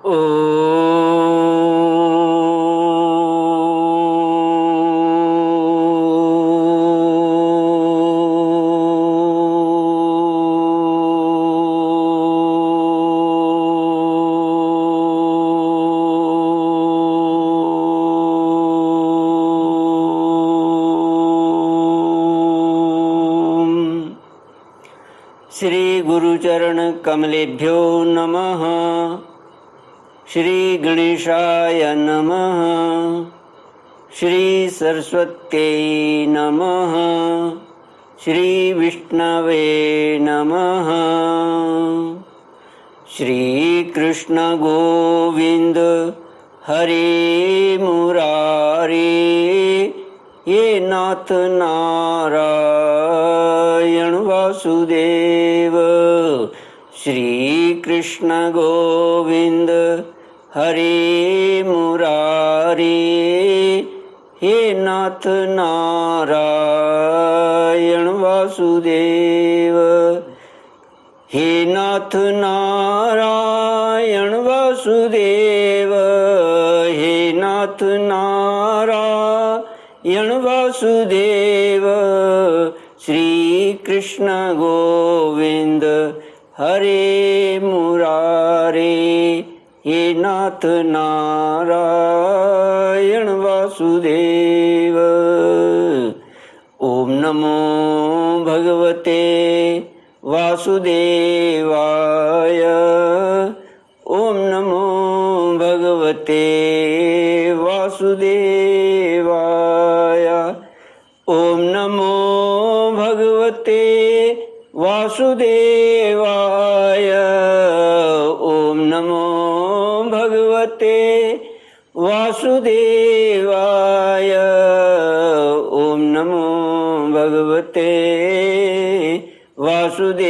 श्री गुरुचरण कमलेभ्यो नमः। श्री गणेशाय नमः। श्री सरस्वत्यै नमः। श्री विष्णवे नमः। श्री कृष्ण गोविंद हरे मुरारे, ये नाथ नारायण वासुदेव। श्री कृष्ण गोविंद हरे मुरारे, हे नाथ नारायण वासुदेव। हे नाथ नारायण वासुदेव, हे नाथ नारायण वासुदेव। श्री कृष्ण गोविंद हरे मुरारे, हे नाथ नारायण वासुदेव। ओम नमो भगवते वासुदेवाय। ओम नमो भगवते वासुदेवाय। ओम नमो भगवते वासुदेवाय। ओम नमो भगवते वासुदेवाय। ओम नमो भगवते वासुदेवाय।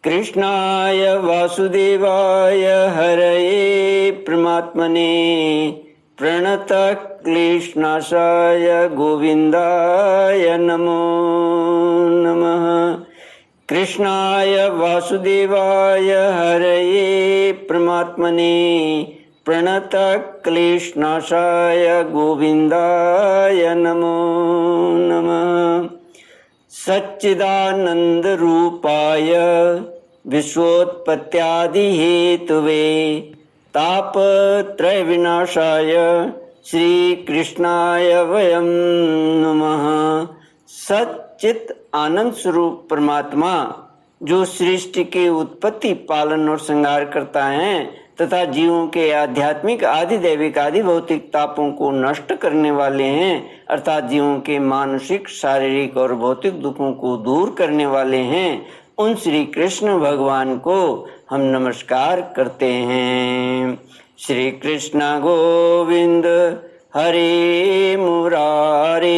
कृष्णाय वासुदेवाय हरये परमात्मने प्रणतक्लेशनाशाय गोविन्दाय नमो नमः। कृष्णाय वासुदेवाय हरये परमात्मने प्रणतक्लेशनाशाय गोविन्दाय नमो नमः। सच्चिदानंद रूपाय विश्वोत्पत्त्यादिहेतुवे तापत्रय विनाशाय श्री कृष्णाय वयं नमः। सच्चित आनंद स्वरूप परमात्मा जो सृष्टि के उत्पत्ति, पालन और संहार करता है तथा जीवों के आध्यात्मिक, आदि दैविक, आदि भौतिक तापों को नष्ट करने वाले हैं, अर्थात जीवों के मानसिक, शारीरिक और भौतिक दुखों को दूर करने वाले हैं, उन श्री कृष्ण भगवान को हम नमस्कार करते हैं। श्री कृष्ण गोविंद हरे मुरारे,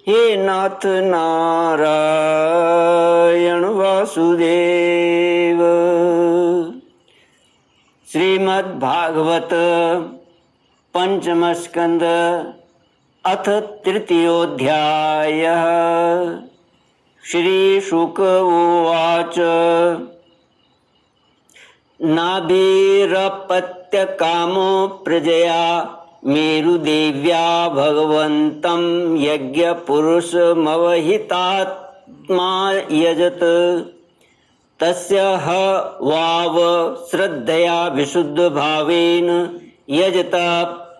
हे नाथ नारायण वासुदेव। श्रीमद् भागवत पंचम स्कंद अथ तृतीयोऽध्यायः। श्री शुक उवाच नाभिरपत्यकामो प्रजया मेरुदेव्या भगवन्तं यज्ञपुरुषमवहितात्मा यजत। तस्य ह वाव श्रद्धया विशुद्ध भावेन यजता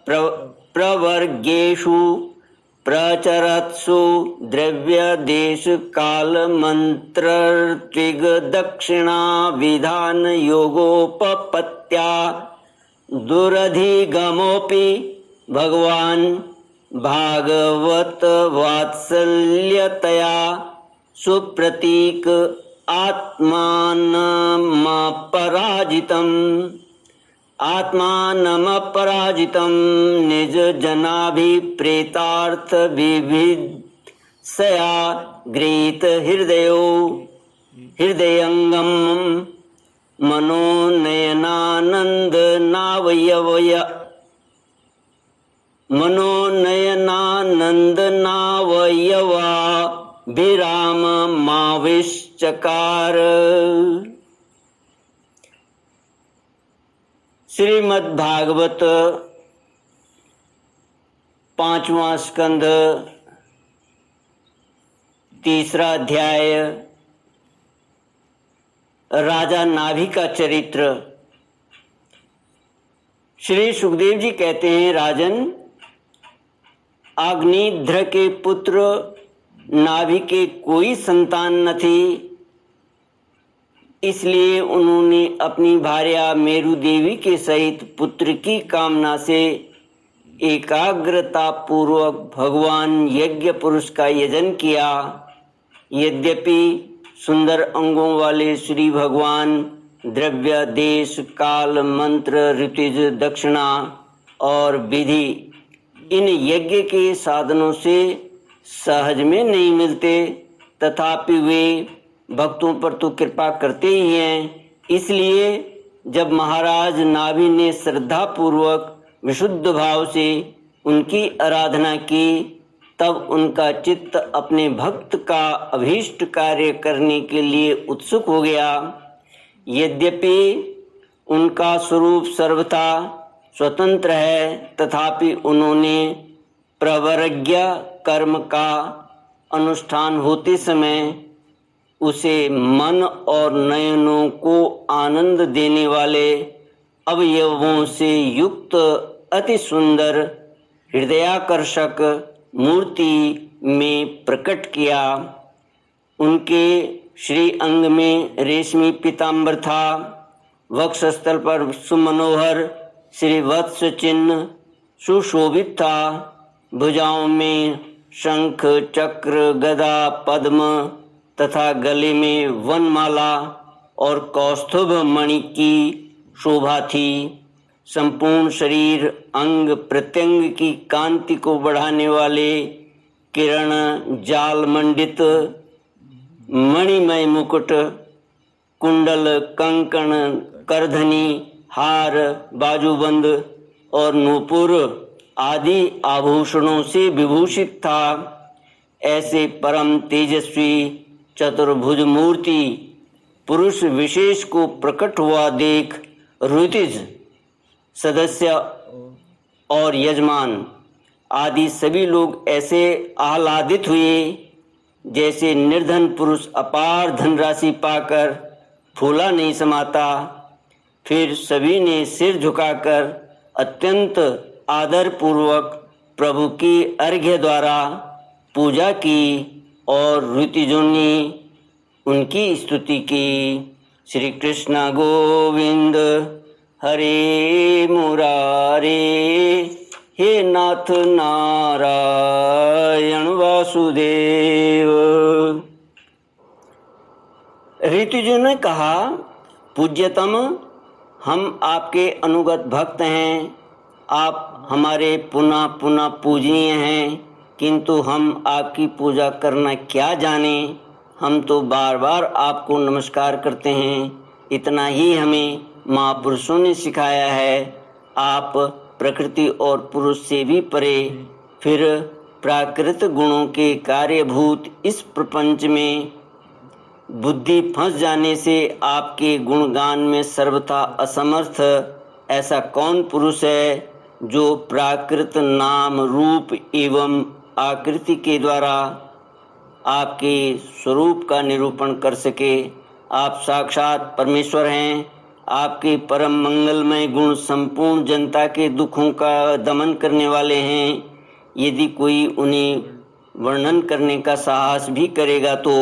प्रवर्गेषु प्रचरत्सु द्रव्य देश काल मंत्र त्रिग दक्षिणा विधान योगोपपत्त्या दुरधिगमोऽपि भगवान् भागवत वात्सल्यतया सुप्रतीक आत्मानमपराजितं निज जनाभिप्रेतार्थ विभित्सया गृहीत हृदयंगम मनोनयनानंदनावयवा विराम माविश्चकार। श्रीमद् भागवत 5वां स्कंध 3रा अध्याय राजा नाभि का चरित्र। श्री सुखदेव जी कहते हैं, राजन, अग्निध्र के पुत्र नाभि के कोई संतान न थी, इसलिए उन्होंने अपनी भार्या मेरु देवी के सहित पुत्र की कामना से एकाग्रता पूर्वक भगवान यज्ञ पुरुष का यजन किया। यद्यपि सुंदर अंगों वाले श्री भगवान द्रव्य, देश, काल, मंत्र, ऋतिज, दक्षिणा और विधि इन यज्ञ के साधनों से सहज में नहीं मिलते, तथापि वे भक्तों पर तो कृपा करते ही हैं। इसलिए जब महाराज नाभि ने श्रद्धा पूर्वक विशुद्ध भाव से उनकी आराधना की, तब उनका चित्त अपने भक्त का अभीष्ट कार्य करने के लिए उत्सुक हो गया। यद्यपि उनका स्वरूप सर्वथा स्वतंत्र है, तथापि उन्होंने प्रवरज्ञ कर्म का अनुष्ठान होते समय उसे मन और नयनों को आनंद देने वाले अवयवों से युक्त अति सुंदर हृदयाकर्षक मूर्ति में प्रकट किया। उनके श्री अंग में रेशमी पीताम्बर था, वक्षस्थल पर सुमनोहर श्री वत्स चिन्ह सुशोभित था, भुजाओं में शंख, चक्र, गदा, पद्म तथा गले में वनमाला और कौस्तुभ मणि की शोभा थी। संपूर्ण शरीर अंग प्रत्यंग की कांति को बढ़ाने वाले किरण जाल मंडित मणिमय मुकुट, कुंडल, कंकण, करधनी, हार, बाजूबंद और नूपुर आदि आभूषणों से विभूषित था। ऐसे परम तेजस्वी चतुर्भुज मूर्ति पुरुष विशेष को प्रकट हुआ देख ऋतिज, सदस्य और यजमान आदि सभी लोग ऐसे आह्लादित हुए जैसे निर्धन पुरुष अपार धनराशि पाकर फूला नहीं समाता। फिर सभी ने सिर झुकाकर अत्यंत आदर पूर्वक प्रभु की अर्घ्य द्वारा पूजा की और ऋतिजों ने उनकी स्तुति की। श्री कृष्ण गोविंद हरे मुरारे, हे नाथ नारायण वासुदेव। ऋतिजों ने कहा, पूज्यतम, हम आपके अनुगत भक्त हैं, आप हमारे पुनः पुनः पूजनीय हैं, किंतु हम आपकी पूजा करना क्या जाने। हम तो बार बार आपको नमस्कार करते हैं, इतना ही हमें महापुरुषों ने सिखाया है। आप प्रकृति और पुरुष से भी परे, फिर प्राकृत गुणों के कार्यभूत इस प्रपंच में बुद्धि फंस जाने से आपके गुणगान में सर्वथा असमर्थ ऐसा कौन पुरुष है जो प्राकृत नाम, रूप एवं आकृति के द्वारा आपके स्वरूप का निरूपण कर सके। आप साक्षात परमेश्वर हैं। आपके परम मंगलमय गुण संपूर्ण जनता के दुखों का दमन करने वाले हैं। यदि कोई उन्हें वर्णन करने का साहस भी करेगा तो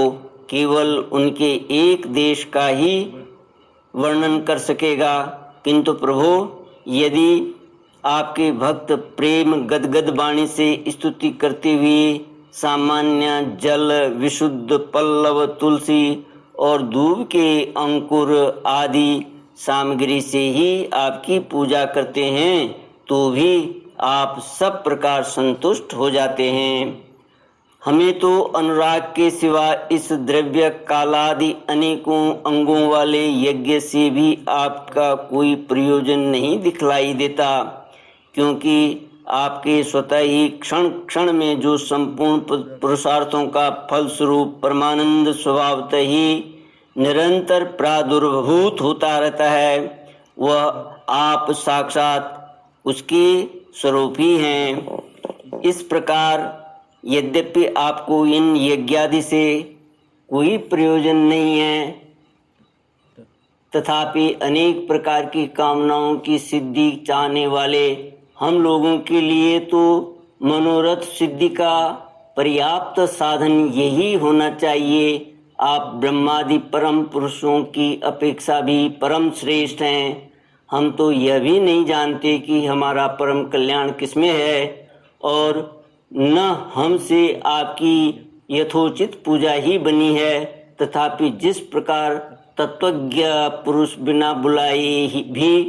केवल उनके एक देश का ही वर्णन कर सकेगा। किंतु प्रभु, यदि आपके भक्त प्रेम गदगद वाणी से स्तुति करते हुए सामान्य जल, विशुद्ध पल्लव, तुलसी और दूब के अंकुर आदि सामग्री से ही आपकी पूजा करते हैं, तो भी आप सब प्रकार संतुष्ट हो जाते हैं। हमें तो अनुराग के सिवा इस द्रव्य कालादि अनेकों अंगों वाले यज्ञ से भी आपका कोई प्रयोजन नहीं दिखलाई देता, क्योंकि आपके स्वतः ही क्षण क्षण में जो संपूर्ण पुरुषार्थों का फल स्वरूप परमानंद स्वभावतः ही निरंतर प्रादुर्भूत होता रहता है, वह आप साक्षात उसके स्वरूप ही हैं। इस प्रकार यद्यपि आपको इन यज्ञादि से कोई प्रयोजन नहीं है, तथापि अनेक प्रकार की कामनाओं की सिद्धि चाहने वाले हम लोगों के लिए तो मनोरथ सिद्धि का पर्याप्त साधन यही होना चाहिए। आप ब्रह्मादि परम पुरुषों की अपेक्षा भी परम श्रेष्ठ हैं। हम तो यह भी नहीं जानते कि हमारा परम कल्याण किसमें है, और न हमसे आपकी यथोचित पूजा ही बनी है। तथापि जिस प्रकार तत्वज्ञ पुरुष बिना बुलाए भी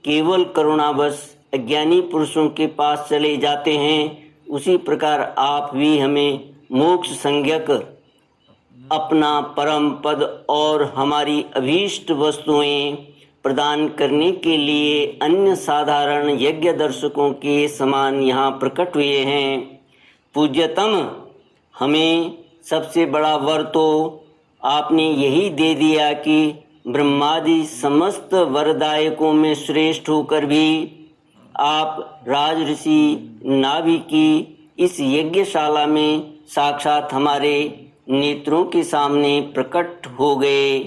केवल करुणावश अज्ञानी पुरुषों के पास चले जाते हैं, उसी प्रकार आप भी हमें मोक्ष संज्ञक अपना परम पद और हमारी अभीष्ट वस्तुएं प्रदान करने के लिए अन्य साधारण यज्ञ दर्शकों के समान यहाँ प्रकट हुए हैं। पूज्यतम, हमें सबसे बड़ा वर तो आपने यही दे दिया कि ब्रह्मादि समस्त वरदायकों में श्रेष्ठ होकर भी आप राजऋषि नाभि की इस यज्ञशाला में साक्षात हमारे नेत्रों के सामने प्रकट हो गए।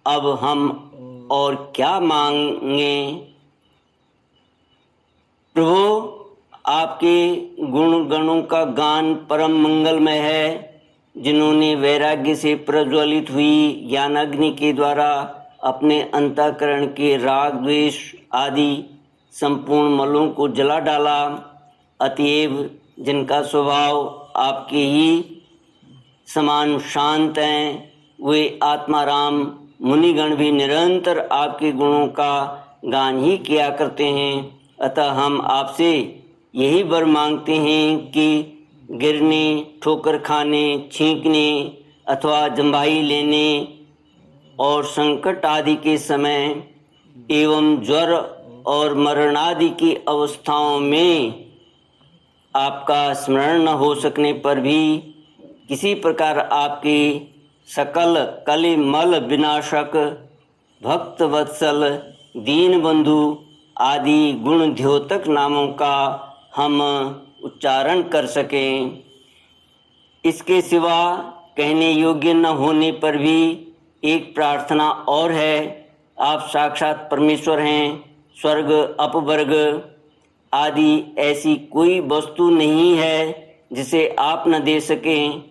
अब हम और क्या मांगे प्रभु? आपके गुण गणों का गान परम मंगलमय है। जिन्होंने वैराग्य से प्रज्वलित हुई ज्ञानाग्नि के द्वारा अपने अंतःकरण के राग द्वेष आदि संपूर्ण मलों को जला डाला, अतएव जिनका स्वभाव आपके ही समान शांत हैं, वे आत्माराम मुनिगण भी निरंतर आपके गुणों का गान ही किया करते हैं। अतः हम आपसे यही वर मांगते हैं कि गिरने, ठोकर खाने, छींकने अथवा जम्भाई लेने और संकट आदि के समय एवं ज्वर और मरण आदि की अवस्थाओं में आपका स्मरण न हो सकने पर भी किसी प्रकार आपके सकल कलिमल विनाशक भक्त वत्सल दीन बंधु आदि गुण द्योतक नामों का हम उच्चारण कर सकें। इसके सिवा कहने योग्य न होने पर भी एक प्रार्थना और है। आप साक्षात परमेश्वर हैं। स्वर्ग अपवर्ग आदि ऐसी कोई वस्तु नहीं है जिसे आप न दे सकें।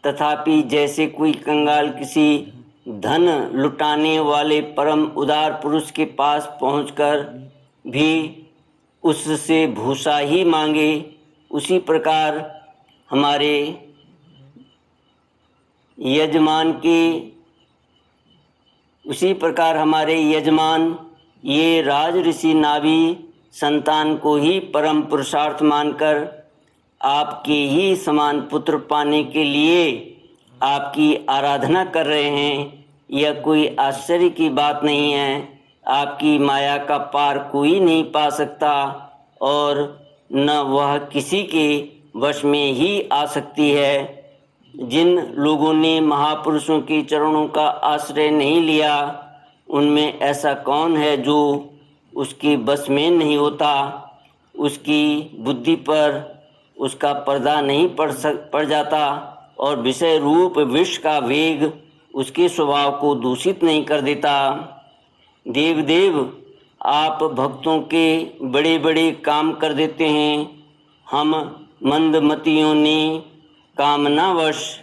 तथापि जैसे कोई कंगाल किसी धन लुटाने वाले परम उदार पुरुष के पास पहुंचकर भी उससे भूसा ही मांगे, उसी प्रकार हमारे यजमान ये राज ऋषि नाभि संतान को ही परम पुरुषार्थ मानकर आपके ही समान पुत्र पाने के लिए आपकी आराधना कर रहे हैं। यह कोई आश्चर्य की बात नहीं है। आपकी माया का पार कोई नहीं पा सकता और न वह किसी के वश में ही आ सकती है। जिन लोगों ने महापुरुषों के चरणों का आश्रय नहीं लिया, उनमें ऐसा कौन है जो उसके बस में नहीं होता? उसकी बुद्धि पर उसका पर्दा नहीं पड़ जाता और विषय रूप विष का वेग उसके स्वभाव को दूषित नहीं कर देता। देवदेव, आप भक्तों के बड़े बड़े काम कर देते हैं। हम मंदमतियों ने कामनावश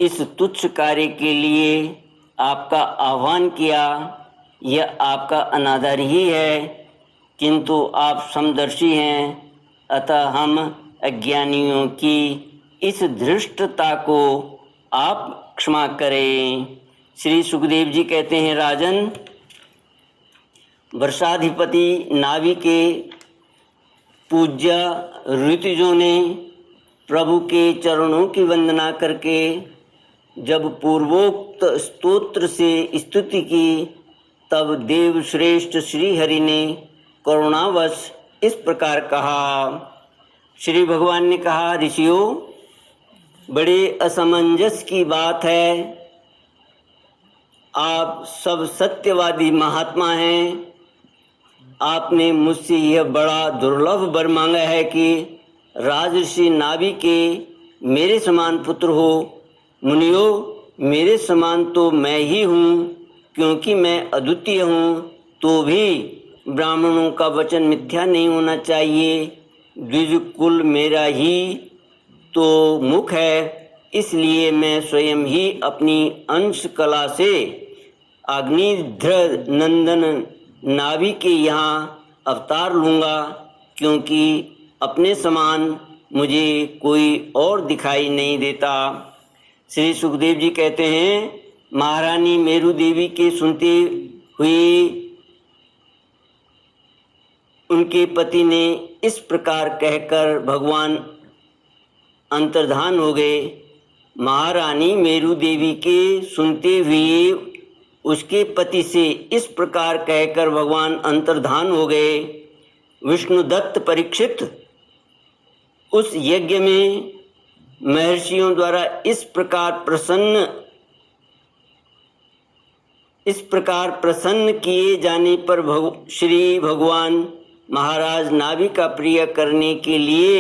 इस तुच्छ कार्य के लिए आपका आह्वान किया। यह आपका अनादर ही है, किंतु आप समदर्शी हैं। अतः हम अज्ञानियों की इस धृष्टता को आप क्षमा करें। श्री सुखदेव जी कहते हैं, राजन, वर्षाधिपति नाभि के पूज्य ऋतुजों ने प्रभु के चरणों की वंदना करके जब पूर्वोक्त स्तोत्र से स्तुति की, तब देव श्रेष्ठ श्री हरि ने करुणावश इस प्रकार कहा। श्री भगवान ने कहा, ऋषियों, बड़े असमंजस की बात है। आप सब सत्यवादी महात्मा हैं। आपने मुझसे यह बड़ा दुर्लभ वर मांगा है कि राजर्षि नाभि के मेरे समान पुत्र हो। मुनियो, मेरे समान तो मैं ही हूँ, क्योंकि मैं अद्वितीय हूँ। तो भी ब्राह्मणों का वचन मिथ्या नहीं होना चाहिए। द्विज कुल मेरा ही तो मुख है, इसलिए मैं स्वयं ही अपनी अंश कला से अग्निध्र नंदन नाभि के यहाँ अवतार लूँगा, क्योंकि अपने समान मुझे कोई और दिखाई नहीं देता। श्री सुखदेव जी कहते हैं, महारानी मेरु देवी के सुनते हुए उनके पति ने इस प्रकार कहकर भगवान अंतर्धान हो गए। महारानी मेरु देवी के सुनते हुए उसके पति से इस प्रकार कहकर भगवान अंतर्धान हो गए। विष्णुदत्त परीक्षित उस यज्ञ में महर्षियों द्वारा इस प्रकार प्रसन्न किए जाने पर श्री भगवान महाराज नाभि का प्रिय करने के लिए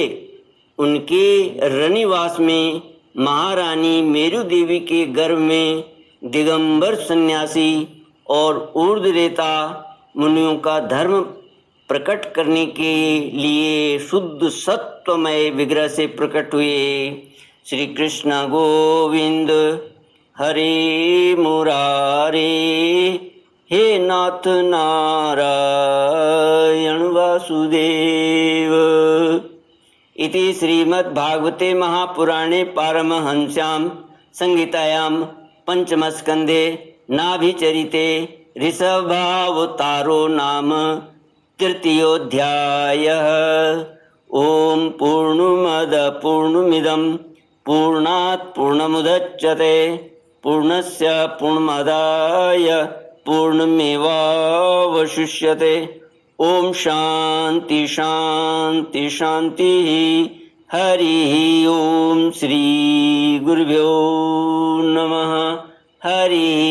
उनके रनिवास में महारानी मेरु देवी के गर्भ में दिगंबर सन्यासी और ऊर्ध्वरेता मुनियों का धर्म प्रकट करने के लिए शुद्ध सत्वमय विग्रह से प्रकट हुए। श्री कृष्ण गोविंद हरे मुरारे, हे नाथ नारायण वासुदेव। इति श्रीमद्भागवते महापुराणे पारमहंस्यां संहितायां पंचमस्कंधे नाभिचरिते ऋषभावतारो नाम तृतीयोऽध्यायः। ओम पूर्णमद पूर्णमिदं पूर्णात् पूर्णमुदच्यते पूर्णस्य पूर्णमादाय पूर्णमेवावशिष्यते। ओम शांति शांति शांति। हरि ओम। श्री गुरुभ्यो नमः। हरि